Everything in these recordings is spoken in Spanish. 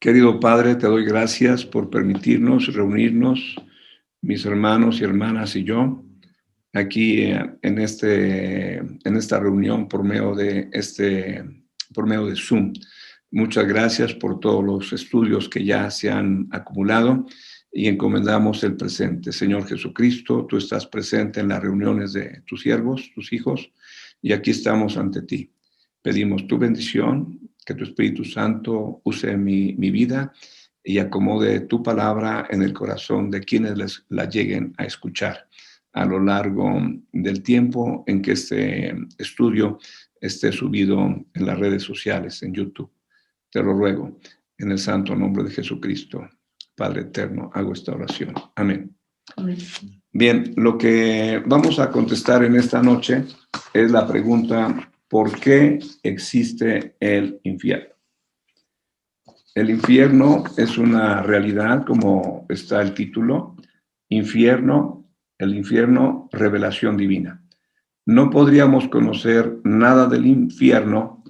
Querido Padre, te doy gracias por permitirnos reunirnos, mis hermanos y hermanas y yo, aquí en esta reunión por medio de Zoom. Muchas gracias por todos los estudios que ya se han acumulado y encomendamos el presente. Señor Jesucristo, tú estás presente en las reuniones de tus siervos, tus hijos, y aquí estamos ante ti. Pedimos tu bendición, que tu Espíritu Santo use mi vida y acomode tu palabra en el corazón de quienes la lleguen a escuchar a lo largo del tiempo en que este estudio esté subido en las redes sociales, en YouTube. Te lo ruego, en el santo nombre de Jesucristo, Padre eterno, hago esta oración. Amén. Amén. Bien, lo que vamos a contestar en esta noche es la pregunta: ¿por qué existe el infierno? El infierno es una realidad, como está el título, el infierno, revelación divina. No podríamos conocer nada del infierno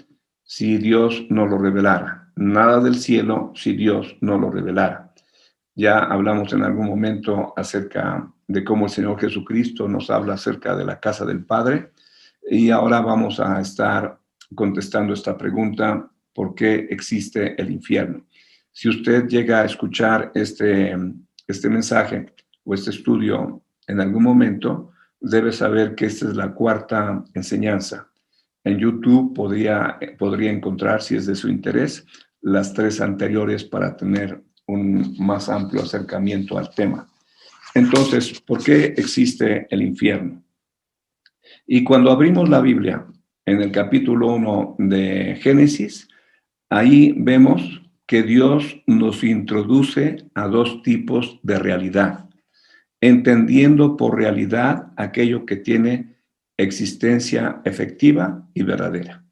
si Dios no lo revelara, nada del cielo si Dios no lo revelara. Ya hablamos en algún momento acerca de cómo el Señor Jesucristo nos habla acerca de la casa del Padre, y ahora vamos a estar contestando esta pregunta: ¿por qué existe el infierno? Si usted llega a escuchar este mensaje o este estudio en algún momento, debe saber que esta es la cuarta enseñanza. En YouTube podría encontrar, si es de su interés, las 3 anteriores para tener un más amplio acercamiento al tema. Entonces, ¿por qué existe el infierno? Y cuando abrimos la Biblia en el capítulo 1 de Génesis, ahí vemos que Dios nos introduce a 2 tipos de realidad, entendiendo por realidad aquello que tiene existencia efectiva y verdadera.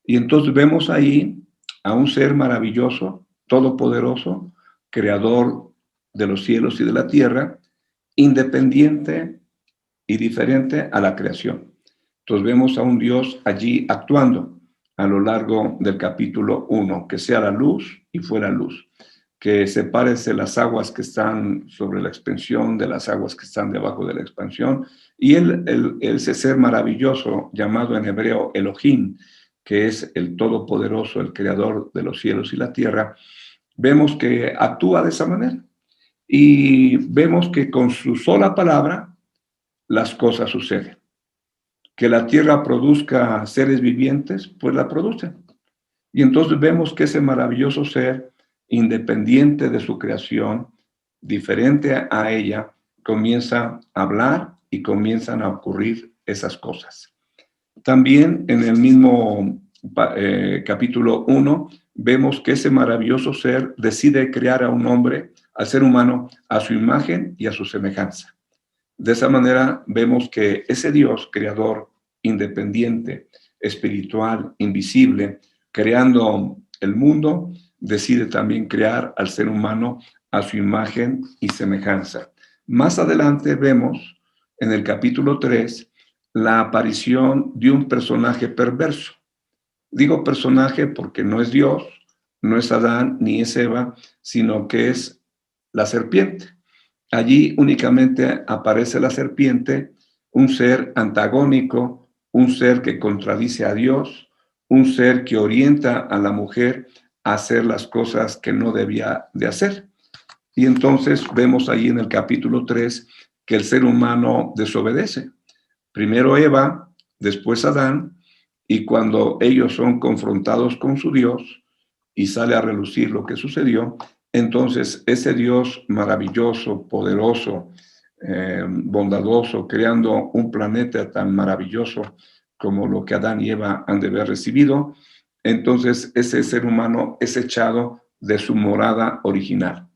Y entonces vemos ahí a un ser maravilloso, todopoderoso, creador de los cielos y de la tierra, independiente y diferente a la creación. Entonces vemos a un Dios allí actuando a lo largo del capítulo 1, que sea la luz y fue la luz, que sepárese las aguas que están sobre la expansión de las aguas que están debajo de la expansión, y ese ser maravilloso llamado en hebreo Elohim, que es el todopoderoso, el creador de los cielos y la tierra, vemos que actúa de esa manera, y vemos que con su sola palabra las cosas suceden. Que la tierra produzca seres vivientes, pues la produce. Y entonces vemos que ese maravilloso ser, independiente de su creación, diferente a ella, comienza a hablar y comienzan a ocurrir esas cosas. También en el mismo capítulo 1, vemos que ese maravilloso ser decide crear a un hombre, al ser humano, a su imagen y a su semejanza. De esa manera vemos que ese Dios creador, independiente, espiritual, invisible, creando el mundo, decide también crear al ser humano a su imagen y semejanza. Más adelante vemos en el capítulo 3 la aparición de un personaje perverso. Digo personaje porque no es Dios, no es Adán ni es Eva, sino que es la serpiente. Allí únicamente aparece la serpiente, un ser antagónico, un ser que contradice a Dios, un ser que orienta a la mujer a hacer las cosas que no debía de hacer. Y entonces vemos ahí en el capítulo 3 que el ser humano desobedece. Primero Eva, después Adán, y cuando ellos son confrontados con su Dios y sale a relucir lo que sucedió, entonces ese Dios maravilloso, poderoso, bondadoso, creando un planeta tan maravilloso como lo que Adán y Eva han de haber recibido, entonces ese ser humano es echado de su morada original.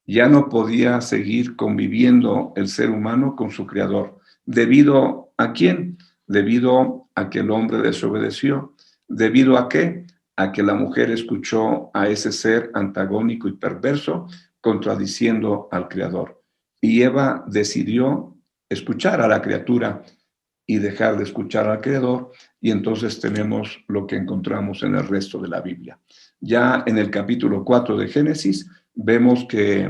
Ya no podía seguir conviviendo el ser humano con su creador. ¿Debido a quién? Debido a que el hombre desobedeció. ¿Debido a qué? A que la mujer escuchó a ese ser antagónico y perverso contradiciendo al creador. Y Eva decidió escuchar a la criatura y dejar de escuchar al creador, y entonces tenemos lo que encontramos en el resto de la Biblia. ya en el capítulo 4 de Génesis, vemos que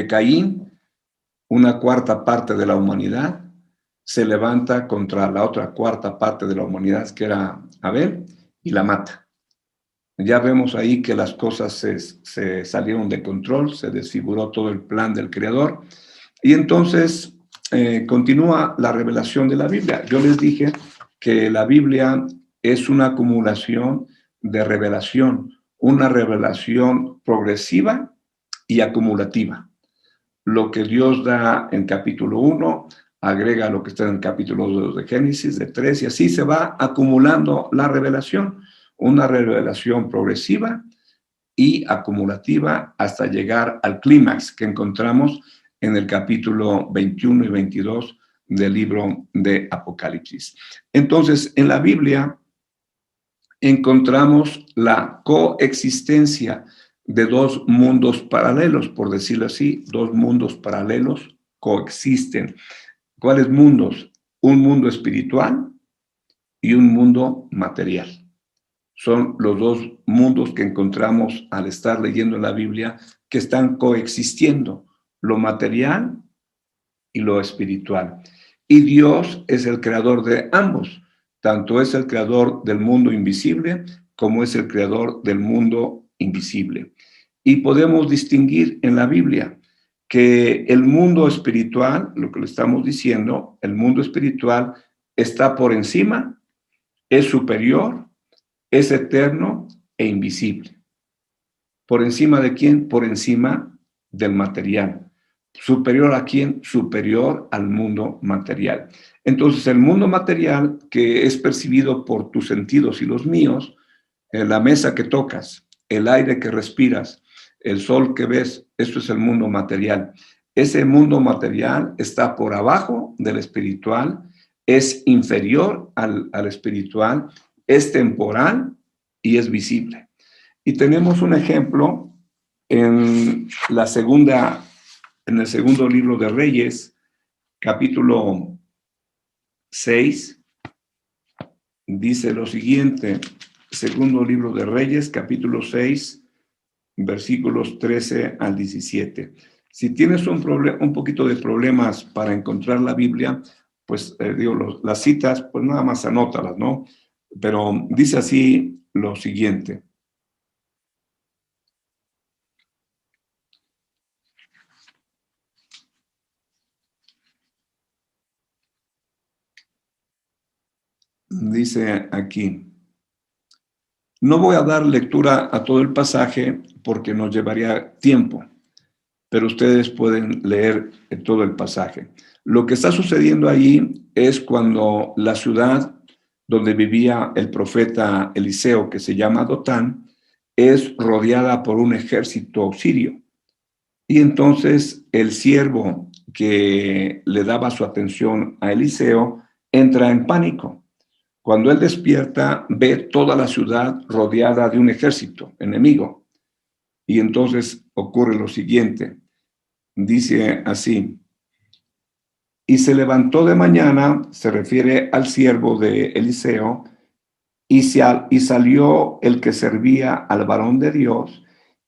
Caín, una cuarta parte de la humanidad, se levanta contra la otra cuarta parte de la humanidad, que era Abel, y la mata. Ya vemos ahí que las cosas se salieron de control, se desfiguró todo el plan del Creador, y entonces continúa la revelación de la Biblia. Yo les dije que la Biblia es una acumulación de revelación, una revelación progresiva y acumulativa. Lo que Dios da en capítulo 1, agrega lo que está en el capítulo 2 de Génesis, de 3, y así se va acumulando la revelación, una revelación progresiva y acumulativa hasta llegar al clímax que encontramos en el capítulo 21 y 22 del libro de Apocalipsis. Entonces, en la Biblia encontramos la coexistencia de dos mundos paralelos, por decirlo así, dos mundos paralelos coexisten. ¿Cuáles mundos? Un mundo espiritual y un mundo material. Son los dos mundos que encontramos al estar leyendo la Biblia que están coexistiendo, lo material y lo espiritual. Y Dios es el creador de ambos. Tanto es el creador del mundo invisible como es el creador del mundo invisible. Y podemos distinguir en la Biblia que el mundo espiritual, lo que le estamos diciendo, el mundo espiritual está por encima, es superior, es eterno e invisible. ¿Por encima de quién? Por encima del material. ¿Superior a quién? Superior al mundo material. Entonces, el mundo material, que es percibido por tus sentidos y los míos, la mesa que tocas, el aire que respiras, el sol que ves, eso es el mundo material. Ese mundo material está por abajo del espiritual, es inferior al espiritual, es temporal y es visible. Y tenemos un ejemplo en en el segundo libro de Reyes, capítulo 6, dice lo siguiente, segundo libro de Reyes, capítulo 6, versículos 13 al 17. Si tienes un poquito de problemas para encontrar la Biblia, pues las citas, pues nada más anótalas, ¿no? Pero dice así lo siguiente. Dice aquí, no voy a dar lectura a todo el pasaje porque nos llevaría tiempo, pero ustedes pueden leer todo el pasaje. Lo que está sucediendo ahí es cuando la ciudad donde vivía el profeta Eliseo, que se llama Dotán, es rodeada por un ejército sirio. Y entonces el siervo que le daba su atención a Eliseo entra en pánico. Cuando él despierta, ve toda la ciudad rodeada de un ejército enemigo. Y entonces ocurre lo siguiente. Dice así, y se levantó de mañana, se refiere al siervo de Eliseo, y salió el que servía al varón de Dios,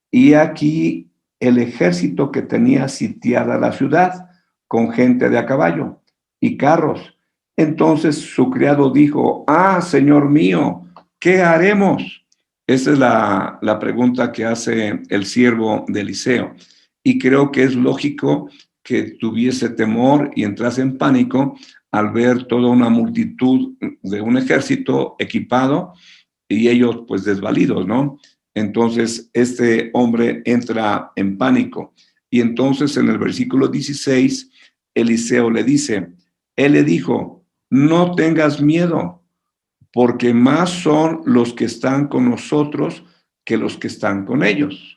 y aquí el ejército que tenía sitiada la ciudad, con gente de a caballo y carros. Entonces su criado dijo, señor mío, ¿qué haremos? Esa es la pregunta que hace el siervo de Eliseo. Y creo que es lógico que tuviese temor y entrase en pánico al ver toda una multitud de un ejército equipado y ellos pues desvalidos, ¿no? Entonces este hombre entra en pánico. Y entonces en el versículo 16, Eliseo le dice, él le dijo, no tengas miedo, porque más son los que están con nosotros que los que están con ellos.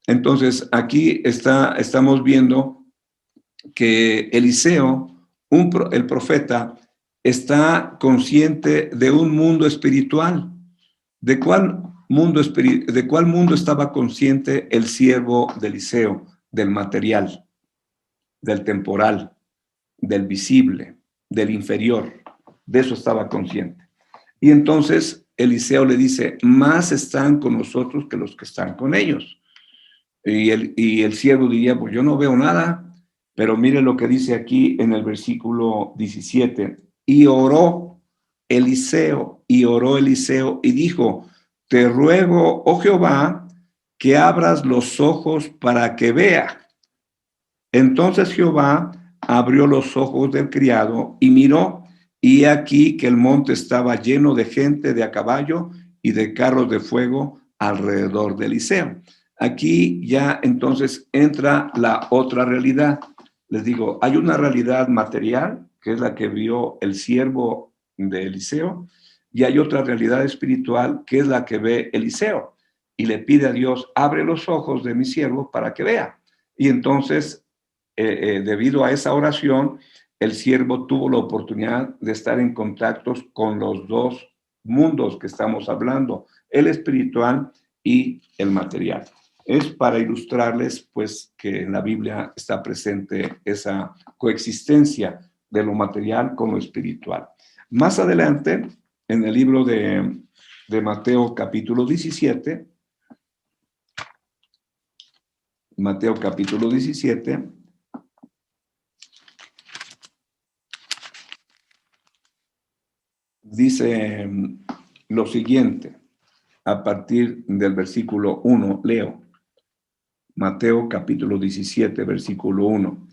Entonces aquí estamos viendo que Eliseo, el profeta, está consciente de un mundo espiritual. ¿De cuál mundo estaba consciente el siervo de Eliseo? Del material, del temporal, del visible, del inferior. De eso estaba consciente. Y entonces Eliseo le dice, más están con nosotros que los que están con ellos. Y el siervo diría, pues yo no veo nada, pero mire lo que dice aquí en el versículo 17. Y oró Eliseo y dijo, te ruego, oh Jehová, que abras los ojos para que vea. Entonces Jehová abrió los ojos del criado y miró, y aquí que el monte estaba lleno de gente de a caballo y de carros de fuego alrededor de Eliseo. Aquí ya entonces entra la otra realidad. Les digo, hay una realidad material, que es la que vio el siervo de Eliseo, y hay otra realidad espiritual, que es la que ve Eliseo, y le pide a Dios, abre los ojos de mi siervo para que vea. Y entonces debido a esa oración, el siervo tuvo la oportunidad de estar en contacto con los dos mundos que estamos hablando, el espiritual y el material. Es para ilustrarles, pues, que en la Biblia está presente esa coexistencia de lo material con lo espiritual. Más adelante, en el libro de Mateo capítulo 17, Mateo capítulo 17, dice lo siguiente, a partir del versículo 1, leo. Mateo capítulo 17, versículo 1.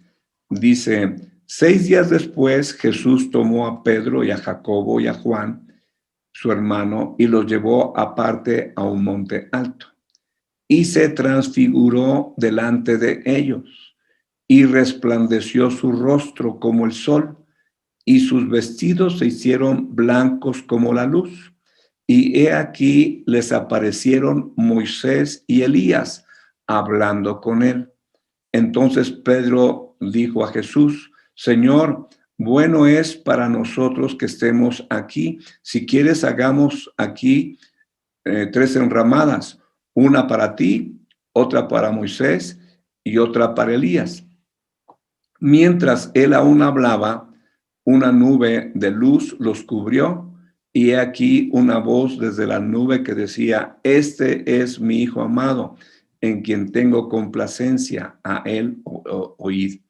Dice, 6 días después Jesús tomó a Pedro y a Jacobo y a Juan, su hermano, y los llevó aparte a un monte alto. Y se transfiguró delante de ellos, y resplandeció su rostro como el sol, y sus vestidos se hicieron blancos como la luz. Y he aquí les aparecieron Moisés y Elías hablando con él. Entonces Pedro dijo a Jesús, Señor, bueno es para nosotros que estemos aquí. Si quieres, hagamos aquí 3 enramadas, una para ti, otra para Moisés y otra para Elías. Mientras él aún hablaba, una nube de luz los cubrió, y he aquí una voz desde la nube que decía, este es mi Hijo amado, en quien tengo complacencia, a él oíd.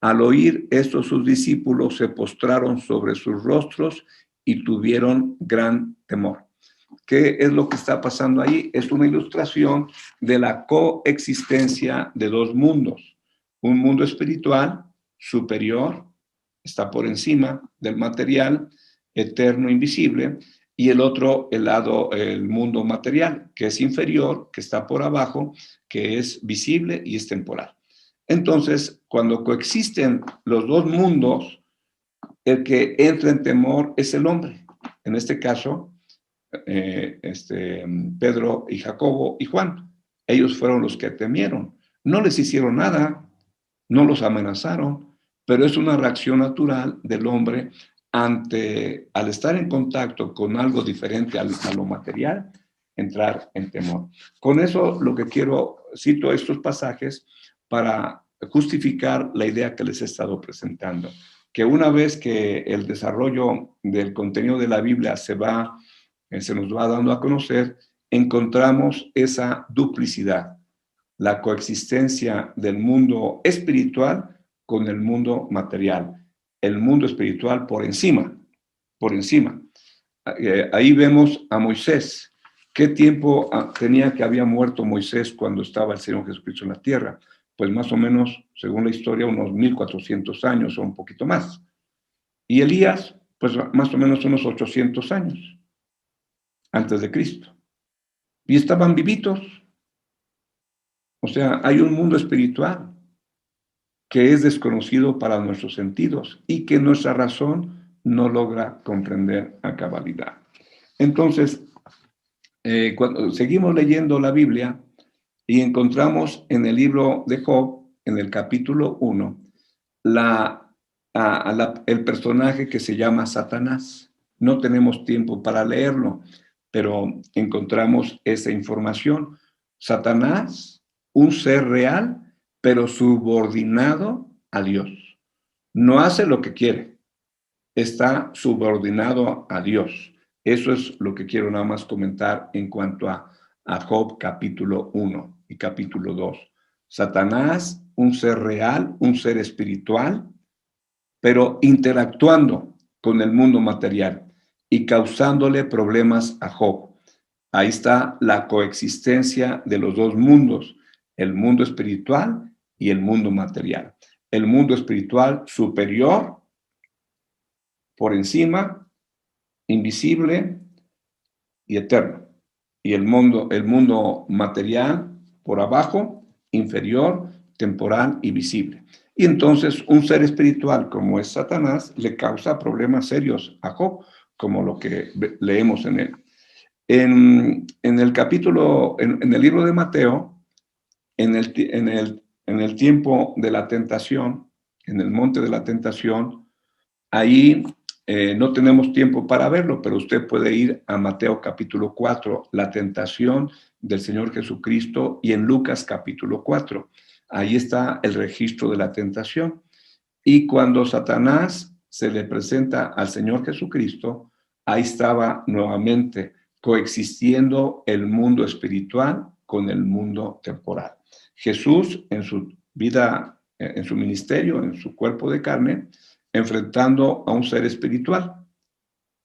Al oír esto, sus discípulos se postraron sobre sus rostros y tuvieron gran temor. ¿Qué es lo que está pasando ahí? Es una ilustración de la coexistencia de dos mundos. Un mundo espiritual superior, está por encima del material, eterno, invisible, y el otro, el mundo material, que es inferior, que está por abajo, que es visible y es temporal. Entonces, cuando coexisten los dos mundos, el que entra en temor es el hombre. En este caso, Pedro y Jacobo y Juan. Ellos fueron los que temieron. No les hicieron nada, no los amenazaron, pero es una reacción natural del hombre al estar en contacto con algo diferente a lo material, entrar en temor. Con eso lo que cito estos pasajes para justificar la idea que les he estado presentando, que una vez que el desarrollo del contenido de la Biblia se nos va dando a conocer, encontramos esa duplicidad, la coexistencia del mundo espiritual con el mundo material, el mundo espiritual por encima, por encima. Ahí vemos a Moisés. ¿Qué tiempo tenía que había muerto Moisés cuando estaba el Señor Jesucristo en la tierra? Pues más o menos, según la historia, unos 1400 años o un poquito más. Y Elías, pues más o menos unos 800 años antes de Cristo. Y estaban vivitos. O sea, hay un mundo espiritual que es desconocido para nuestros sentidos y que nuestra razón no logra comprender a cabalidad. Entonces, cuando seguimos leyendo la Biblia y encontramos en el libro de Job, en el capítulo 1, el personaje que se llama Satanás. No tenemos tiempo para leerlo, pero encontramos esa información. Satanás, un ser real, pero subordinado a Dios. No hace lo que quiere, está subordinado a Dios. Eso es lo que quiero nada más comentar en cuanto a Job capítulo 1 y capítulo 2. Satanás, un ser real, un ser espiritual, pero interactuando con el mundo material y causándole problemas a Job. Ahí está la coexistencia de los dos mundos, el mundo espiritual y el mundo material. El mundo espiritual superior, por encima, invisible y eterno. Y el mundo material, por abajo, inferior, temporal y visible. Y entonces un ser espiritual como es Satanás le causa problemas serios a Job, como lo que leemos en él. En el capítulo, en el libro de Mateo, en el tiempo de la tentación, en el monte de la tentación, ahí no tenemos tiempo para verlo, pero usted puede ir a Mateo capítulo 4, la tentación del Señor Jesucristo, y en Lucas capítulo 4. Ahí está el registro de la tentación. Y cuando Satanás se le presenta al Señor Jesucristo, ahí estaba nuevamente coexistiendo el mundo espiritual con el mundo temporal. Jesús en su vida, en su ministerio, en su cuerpo de carne, enfrentando a un ser espiritual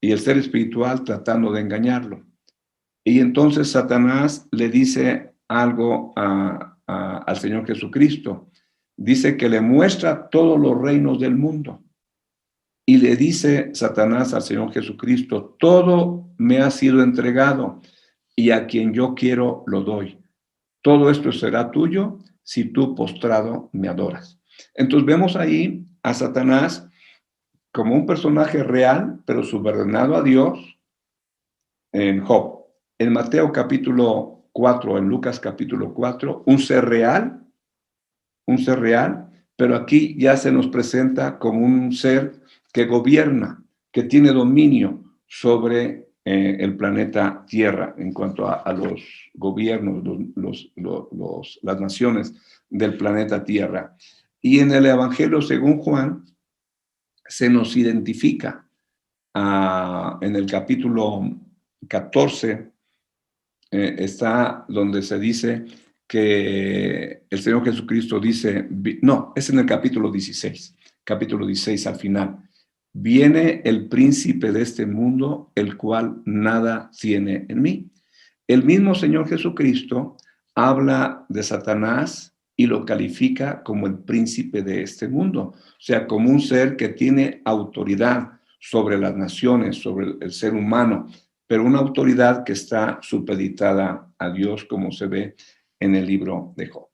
y el ser espiritual tratando de engañarlo. Y entonces Satanás le dice algo al Señor Jesucristo. Dice que le muestra todos los reinos del mundo. Y le dice Satanás al Señor Jesucristo, todo me ha sido entregado y a quien yo quiero lo doy. Todo esto será tuyo si tú postrado me adoras. Entonces vemos ahí a Satanás como un personaje real, pero subordinado a Dios en Job. En Mateo capítulo 4, en Lucas capítulo 4, un ser real, pero aquí ya se nos presenta como un ser que gobierna, que tiene dominio sobre el planeta Tierra en cuanto a los gobiernos, las naciones del planeta Tierra. Y en el Evangelio según Juan se nos identifica en el capítulo 14, está donde se dice que el Señor Jesucristo dice, no, es en el capítulo 16 al final. Viene el príncipe de este mundo, el cual nada tiene en mí. El mismo Señor Jesucristo habla de Satanás y lo califica como el príncipe de este mundo, o sea, como un ser que tiene autoridad sobre las naciones, sobre el ser humano, pero una autoridad que está supeditada a Dios, como se ve en el libro de Job.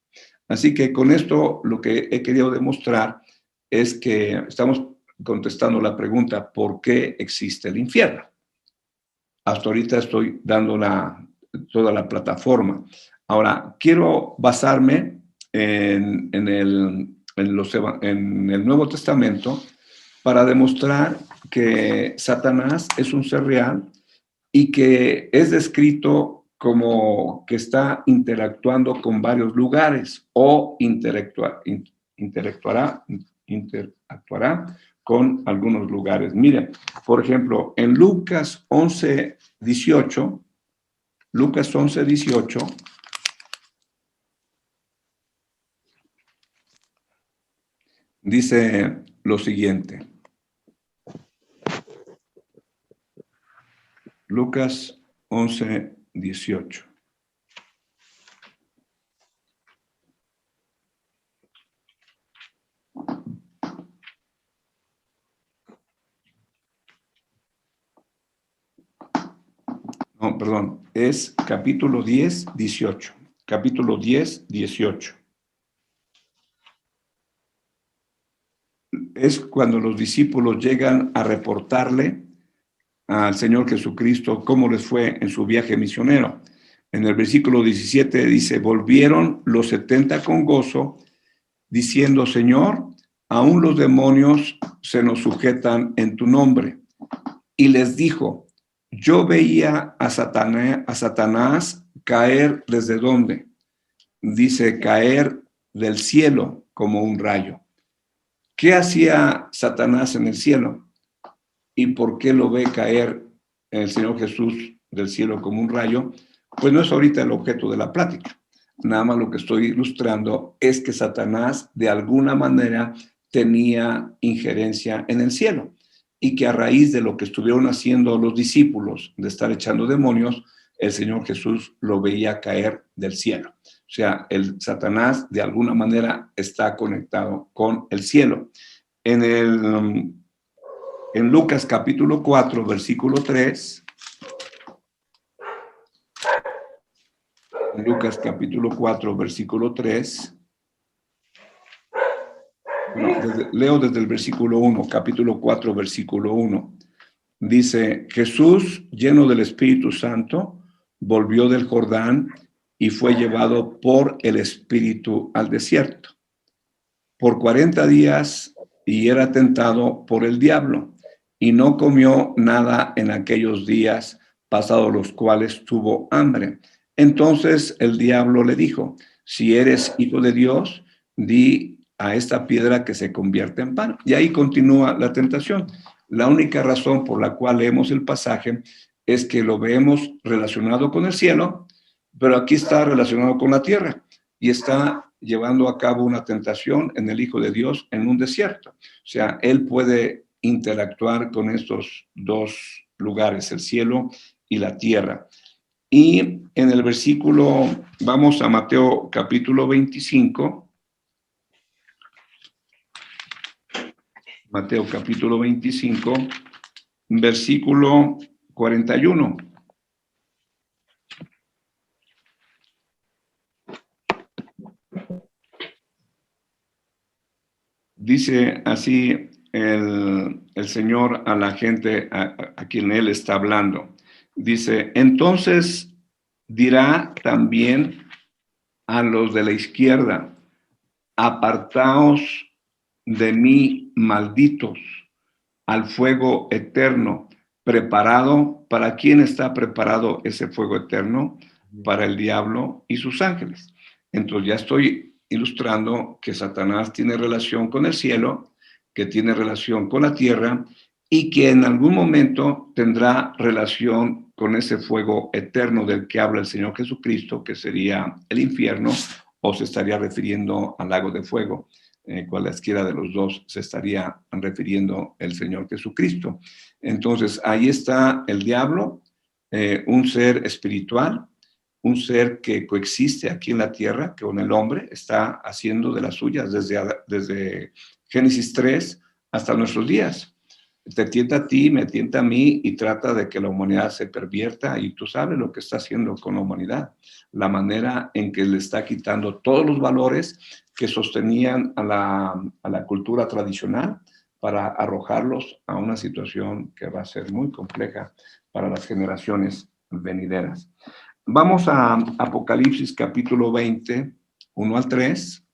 Así que con esto lo que he querido demostrar es que estamos contestando la pregunta, ¿por qué existe el infierno? Hasta ahorita estoy dando toda la plataforma. Ahora, quiero basarme en el Nuevo Testamento para demostrar que Satanás es un ser real y que es descrito como que está interactuando con varios lugares o interactuará con algunos lugares. Miren, por ejemplo, en Lucas 11:18, dice lo siguiente. Lucas 11:18. No, perdón, es capítulo 10:18. Capítulo 10:18. Es cuando los discípulos llegan a reportarle al Señor Jesucristo cómo les fue en su viaje misionero. En el versículo 17 dice, volvieron los 70 con gozo, diciendo, Señor, aún los demonios se nos sujetan en tu nombre. Y les dijo, yo veía a Satanás caer ¿desde dónde? Dice, caer del cielo como un rayo. ¿Qué hacía Satanás en el cielo? ¿Y por qué lo ve caer el Señor Jesús del cielo como un rayo, pues no es ahorita el objeto de la plática. Nada más lo que estoy ilustrando es que Satanás de alguna manera tenía injerencia en el cielo y que a raíz de lo que estuvieron haciendo los discípulos, de estar echando demonios, el Señor Jesús lo veía caer del cielo. O sea, el Satanás de alguna manera está conectado con el cielo. En Lucas capítulo 4, versículo 3, Lucas capítulo 4, versículo 3, leo desde el versículo 1, capítulo 4, versículo 1. Dice, Jesús, lleno del Espíritu Santo, volvió del Jordán y fue llevado por el Espíritu al desierto por 40 días y era tentado por el diablo y no comió nada en aquellos días, pasados los cuales tuvo hambre. Entonces el diablo le dijo, si eres hijo de Dios, di a esta piedra que se convierte en pan. Y ahí continúa la tentación. La única razón por la cual leemos el pasaje es que lo vemos relacionado con el cielo, pero aquí está relacionado con la tierra y está llevando a cabo una tentación en el Hijo de Dios en un desierto. O sea, él puede interactuar con estos dos lugares, el cielo y la tierra. Y en el versículo, vamos a Mateo capítulo 25. Mateo capítulo 25, versículo 41. Dice así el Señor a la gente a quien Él está hablando. Dice, entonces dirá también a los de la izquierda, apartaos de mí, malditos, al fuego eterno, preparado. ¿Para quién está preparado ese fuego eterno? Para el diablo y sus ángeles. Entonces ya estoy ilustrando que Satanás tiene relación con el cielo, que tiene relación con la tierra y que en algún momento tendrá relación con ese fuego eterno del que habla el Señor Jesucristo, que sería el infierno, o se estaría refiriendo al lago de fuego. Cualesquiera de los dos se estaría refiriendo el Señor Jesucristo. Entonces, ahí está el diablo, un ser espiritual, un ser que coexiste aquí en la tierra, que con el hombre está haciendo de las suyas desde Génesis 3 hasta nuestros días. Te tienta a ti, me tienta a mí y trata de que la humanidad se pervierta y tú sabes lo que está haciendo con la humanidad, la manera en que le está quitando todos los valores que sostenían a la cultura tradicional para arrojarlos a una situación que va a ser muy compleja para las generaciones venideras. Vamos a Apocalipsis capítulo 20, 1 al 3.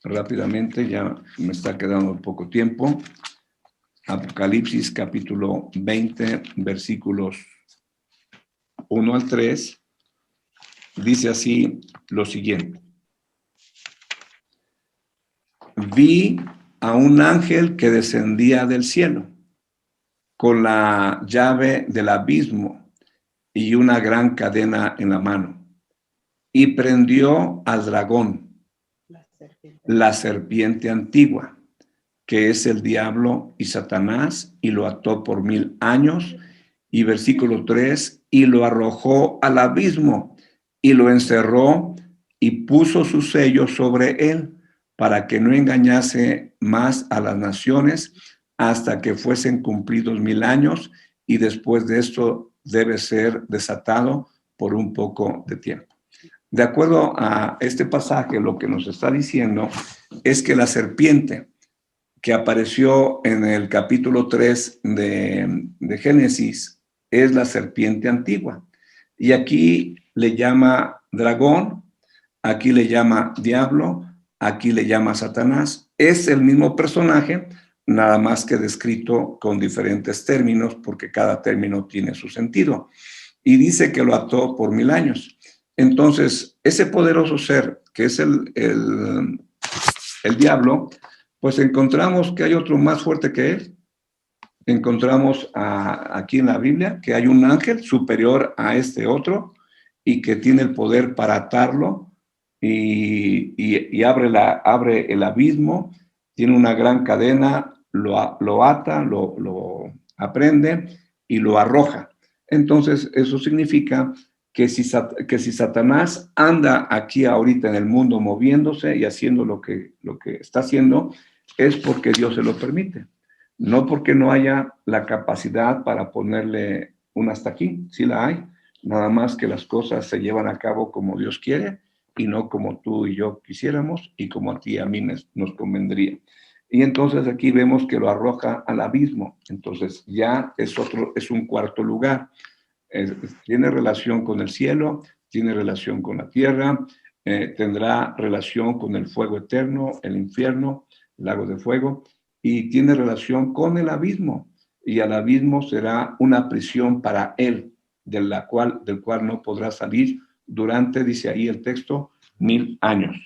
Rápidamente, ya me está quedando poco tiempo. Apocalipsis capítulo 20, versículos 1 al 3, dice así lo siguiente. Vi a un ángel que descendía del cielo con la llave del abismo y una gran cadena en la mano, y prendió al dragón, la serpiente antigua, que es el diablo y Satanás, y lo ató por 1000 años. Y versículo 3, y lo arrojó al abismo, y lo encerró, y puso su sello sobre él, para que no engañase más a las naciones, hasta que fuesen cumplidos 1000 años, y después de esto debe ser desatado por un poco de tiempo. De acuerdo a este pasaje, lo que nos está diciendo es que la serpiente que apareció en el capítulo 3 de Génesis es la serpiente antigua. Y aquí le llama dragón, aquí le llama diablo, aquí le llama Satanás. Es el mismo personaje, nada más que descrito con diferentes términos, porque cada término tiene su sentido. Y dice que lo ató por 1000 años. Entonces, ese poderoso ser, que es el diablo, pues encontramos que hay otro más fuerte que él, encontramos aquí en la Biblia que hay un ángel superior a este otro y que tiene el poder para atarlo y abre el abismo, tiene una gran cadena, lo ata, lo aprende y lo arroja. Entonces, eso significa que si Satanás anda aquí ahorita en el mundo moviéndose y haciendo lo que está haciendo, es porque Dios se lo permite. No porque no haya la capacidad para ponerle un hasta aquí, sí la hay, nada más que las cosas se llevan a cabo como Dios quiere y no como tú y yo quisiéramos y como a ti y a mí nos convendría. Y entonces aquí vemos que lo arroja al abismo, entonces ya es un cuarto lugar. Tiene relación con el cielo, tiene relación con la tierra, tendrá relación con el fuego eterno, el infierno, el lago de fuego, y tiene relación con el abismo. Y el abismo será una prisión para él, del cual no podrá salir durante, dice ahí el texto, 1000 años.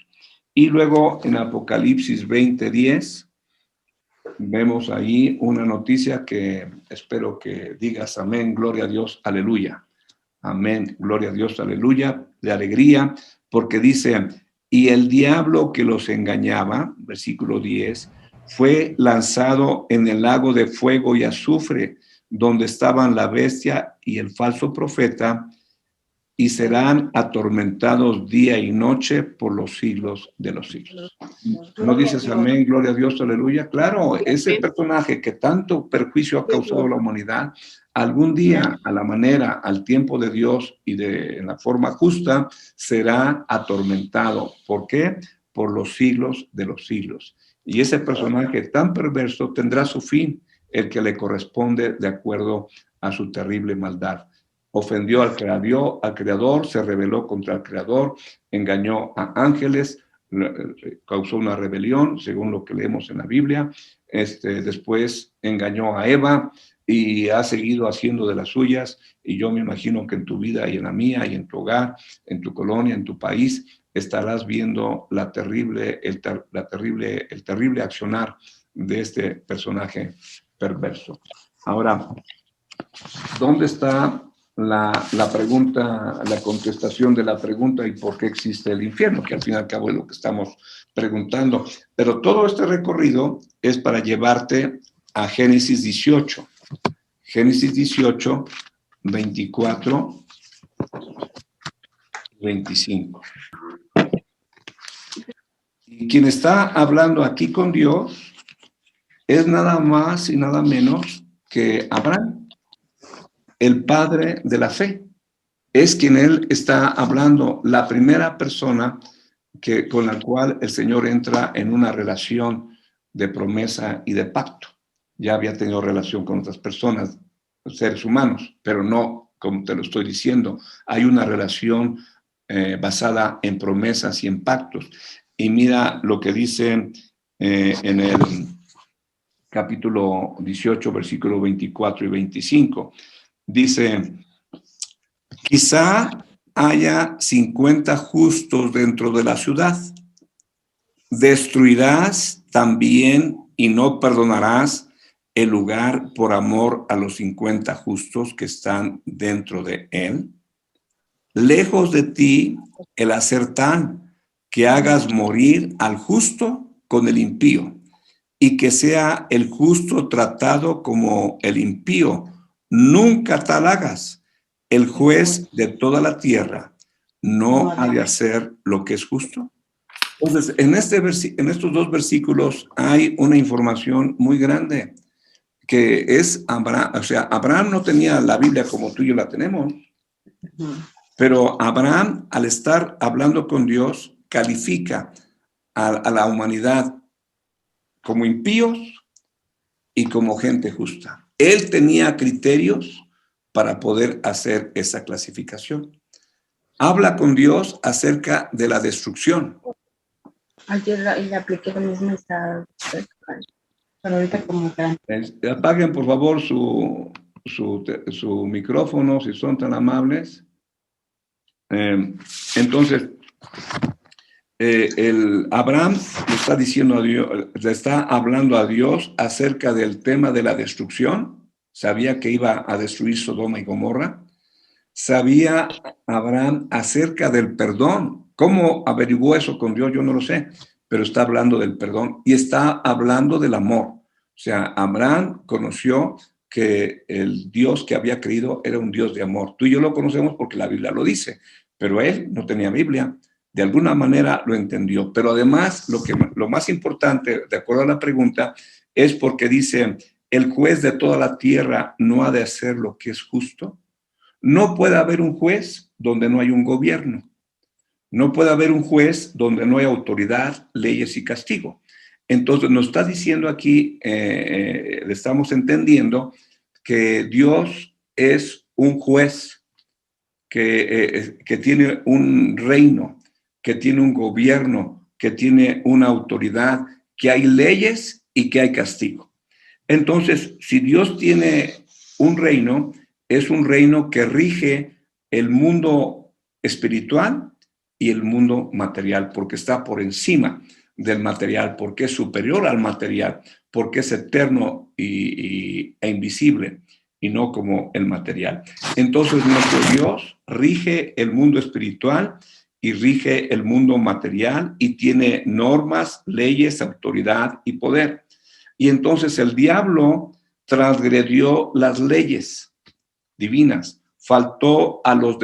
Y luego en Apocalipsis 20:10 vemos ahí una noticia que espero que digas amén, gloria a Dios, aleluya. Amén, gloria a Dios, aleluya, de alegría, porque dice, y el diablo que los engañaba, versículo 10, fue lanzado en el lago de fuego y azufre, donde estaban la bestia y el falso profeta, y serán atormentados día y noche por los siglos de los siglos. ¿No dices amén, gloria a Dios, aleluya? Claro, ese personaje que tanto perjuicio ha causado a la humanidad, algún día, a la manera, al tiempo de Dios y en la forma justa, será atormentado. ¿Por qué? Por los siglos de los siglos. Y ese personaje tan perverso tendrá su fin, el que le corresponde de acuerdo a su terrible maldad. Ofendió al creador, se rebeló contra el creador, engañó a ángeles, causó una rebelión, según lo que leemos en la Biblia. Después engañó a Eva y ha seguido haciendo de las suyas. Y yo me imagino que en tu vida y en la mía y en tu hogar, en tu colonia, en tu país, estarás viendo el terrible accionar de este personaje perverso. Ahora, ¿dónde está la pregunta, la contestación de la pregunta y por qué existe el infierno? Que al fin y al cabo es lo que estamos preguntando. Pero todo este recorrido es para llevarte a Génesis 18. Génesis 18, 24, 25. Y quien está hablando aquí con Dios es nada más y nada menos que Abraham, el padre de la fe. Es quien él está hablando, la primera persona con la cual el Señor entra en una relación de promesa y de pacto. Ya había tenido relación con otras personas, seres humanos, pero no como te lo estoy diciendo. Hay una relación basada en promesas y en pactos. Y mira lo que dice en el capítulo 18, versículo 24 y 25. Dice, quizá haya 50 justos dentro de la ciudad. Destruirás también y no perdonarás el lugar por amor a los 50 justos que están dentro de él. Lejos de ti el hacer tan que hagas morir al justo con el impío y que sea el justo tratado como el impío. Nunca tal hagas. El juez de toda la tierra no ha de hacer lo que es justo. Entonces, en estos dos versículos hay una información muy grande que es Abraham. O sea, Abraham no tenía la Biblia como tú y yo la tenemos, pero Abraham, al estar hablando con Dios, califica a la humanidad como impíos y como gente justa. Él tenía criterios para poder hacer esa clasificación. Habla con Dios acerca de la destrucción. Ayer le apliqué lo mismo, está, pero ahorita como que... Apaguen, por favor, su micrófono, si son tan amables. Entonces, Abraham le está diciendo a Dios, le está hablando a Dios acerca del tema de la destrucción. Sabía que iba a destruir Sodoma y Gomorra. Sabía Abraham acerca del perdón. ¿Cómo averiguó eso con Dios? Yo no lo sé, pero está hablando del perdón y está hablando del amor. O sea, Abraham conoció que el Dios que había creído era un Dios de amor. Tú y yo lo conocemos porque la Biblia lo dice, pero él no tenía Biblia. De alguna manera lo entendió. Pero además, lo más importante, de acuerdo a la pregunta, es porque dice, el juez de toda la tierra no ha de hacer lo que es justo. No puede haber un juez donde no hay un gobierno. No puede haber un juez donde no hay autoridad, leyes y castigo. Entonces nos está diciendo aquí, le estamos entendiendo que Dios es un juez que tiene un reino, que tiene un gobierno, que tiene una autoridad, que hay leyes y que hay castigo. Entonces, si Dios tiene un reino, es un reino que rige el mundo espiritual y el mundo material, porque está por encima del material, porque es superior al material, porque es eterno e invisible, y no como el material. Entonces, nuestro Dios rige el mundo espiritual y rige el mundo material y tiene normas, leyes, autoridad y poder. Y entonces el diablo transgredió las leyes divinas, faltó a los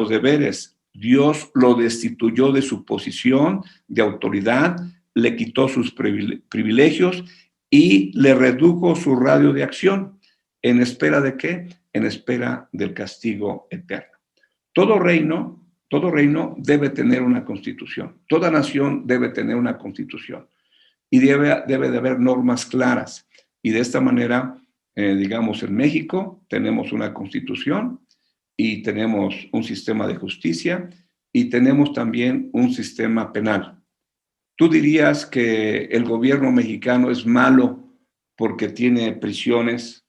deberes. Dios lo destituyó de su posición de autoridad, le quitó sus privilegios y le redujo su radio de acción. ¿En espera de qué? En espera del castigo eterno. Todo reino debe tener una constitución. Toda nación debe tener una constitución. Y debe de haber normas claras. Y de esta manera, digamos, en México tenemos una constitución y tenemos un sistema de justicia y tenemos también un sistema penal. ¿Tú dirías que el gobierno mexicano es malo porque tiene prisiones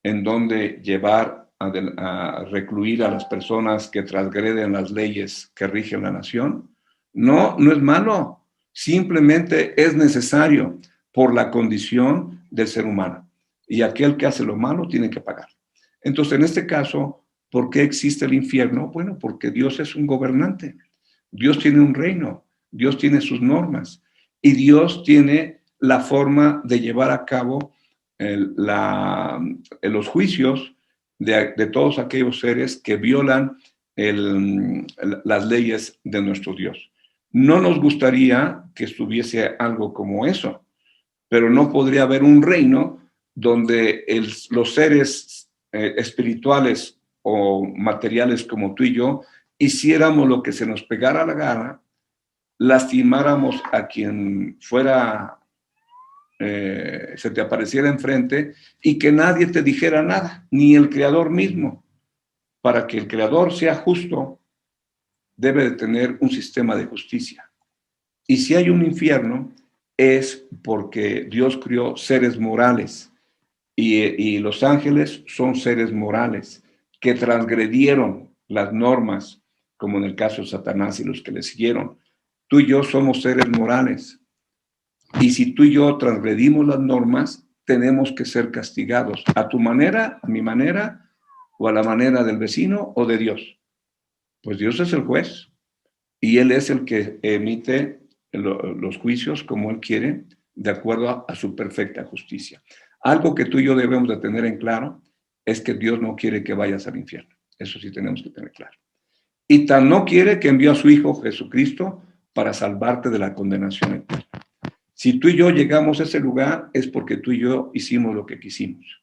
en donde llevar a recluir a las personas que transgreden las leyes que rigen la nación? No, no es malo. Simplemente es necesario por la condición del ser humano. Y aquel que hace lo malo tiene que pagar. Entonces, en este caso, ¿por qué existe el infierno? Bueno, porque Dios es un gobernante. Dios tiene un reino. Dios tiene sus normas. Y Dios tiene la forma de llevar a cabo los juicios de todos aquellos seres que violan las leyes de nuestro Dios. No nos gustaría que estuviese algo como eso, pero no podría haber un reino donde los seres espirituales o materiales como tú y yo hiciéramos lo que se nos pegara la gana, lastimáramos a quien fuera, se te apareciera enfrente y que nadie te dijera nada, ni el Creador mismo. Para que el Creador sea justo, debe de tener un sistema de justicia. Y si hay un infierno, es porque Dios creó seres morales y los ángeles son seres morales que transgredieron las normas, como en el caso de Satanás y los que le siguieron. Tú y yo somos seres morales. Y si tú y yo transgredimos las normas, tenemos que ser castigados a tu manera, a mi manera, o a la manera del vecino o de Dios. Pues Dios es el juez y Él es el que emite los juicios como Él quiere, de acuerdo a su perfecta justicia. Algo que tú y yo debemos de tener en claro es que Dios no quiere que vayas al infierno. Eso sí tenemos que tener claro. Y tan no quiere que envió a su Hijo Jesucristo para salvarte de la condenación eterna. Si tú y yo llegamos a ese lugar es porque tú y yo hicimos lo que quisimos,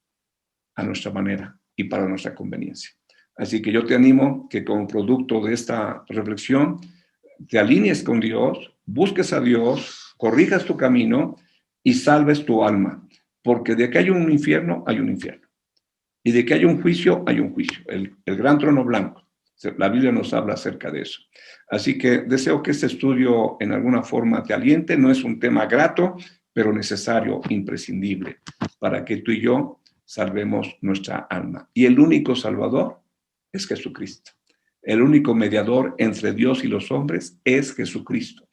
a nuestra manera y para nuestra conveniencia. Así que yo te animo que como producto de esta reflexión te alinees con Dios, busques a Dios, corrijas tu camino y salves tu alma. Porque de que hay un infierno, hay un infierno. Y de que hay un juicio, hay un juicio. El gran trono blanco. La Biblia nos habla acerca de eso. Así que deseo que este estudio en alguna forma te aliente. No es un tema grato, pero necesario, imprescindible, para que tú y yo salvemos nuestra alma. Y el único salvador es Jesucristo. El único mediador entre Dios y los hombres es Jesucristo.